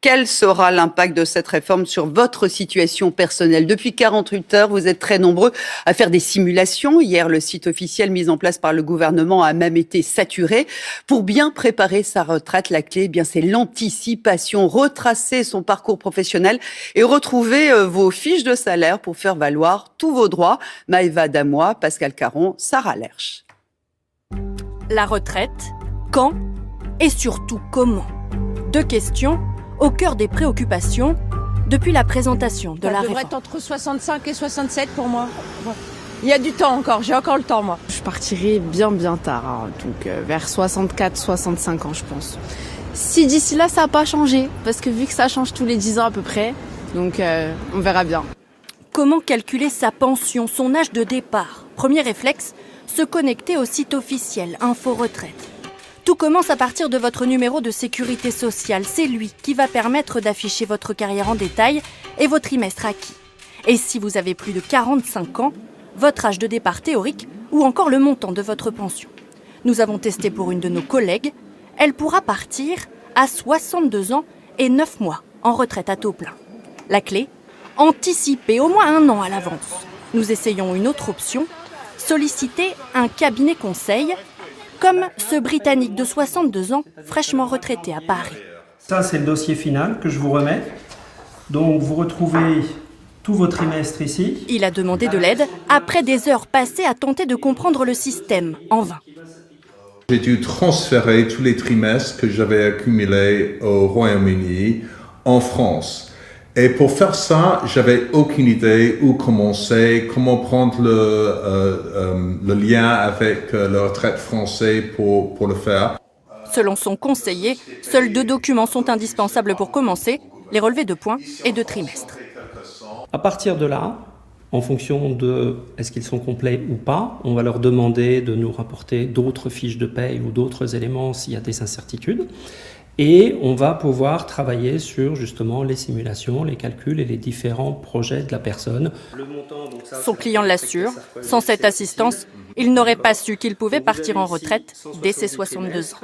Quel sera l'impact de cette réforme sur votre situation personnelle? Depuis 48 heures, vous êtes très nombreux à faire des simulations. Hier, le site officiel mis en place par le gouvernement a même été saturé. Pour bien préparer sa retraite, la clé, c'est l'anticipation. Retracer son parcours professionnel et retrouver vos fiches de salaire pour faire valoir tous vos droits. Maëva Damois, Pascal Caron, Sarah Lerche. La retraite, quand et surtout comment? Deux questions au cœur des préoccupations depuis la présentation de la réforme. Ça devrait être entre 65 et 67 pour moi. Il y a du temps encore, j'ai encore le temps moi. Je partirai bien tard, donc vers 64-65 ans je pense. Si d'ici là ça n'a pas changé, parce que vu que ça change tous les 10 ans à peu près, donc on verra bien. Comment calculer sa pension, son âge de départ? Premier réflexe, se connecter au site officiel Info Retraite. Tout commence à partir de votre numéro de sécurité sociale. C'est lui qui va permettre d'afficher votre carrière en détail et vos trimestres acquis. Et si vous avez plus de 45 ans, votre âge de départ théorique ou encore le montant de votre pension. Nous avons testé pour une de nos collègues. Elle pourra partir à 62 ans et 9 mois en retraite à taux plein. La clé, anticiper au moins 1 an à l'avance. Nous essayons une autre option, solliciter un cabinet conseil, comme ce Britannique de 62 ans, fraîchement retraité à Paris. Ça, c'est le dossier final que je vous remets. Donc, vous retrouvez tous vos trimestres ici. Il a demandé de l'aide après des heures passées à tenter de comprendre le système, en vain. J'ai dû transférer tous les trimestres que j'avais accumulés au Royaume-Uni en France. Et pour faire ça, j'avais aucune idée où commencer, comment prendre le lien avec le retraite français pour le faire. Selon son conseiller, seuls 2 documents sont indispensables pour commencer, les relevés de points et de trimestres. À partir de là, en fonction de est-ce qu'ils sont complets ou pas, on va leur demander de nous rapporter d'autres fiches de paye ou d'autres éléments s'il y a des incertitudes. Et on va pouvoir travailler sur justement les simulations, les calculs et les différents projets de la personne. Son client l'assure, sans cette assistance, il n'aurait pas su qu'il pouvait partir en retraite dès ses 62 ans.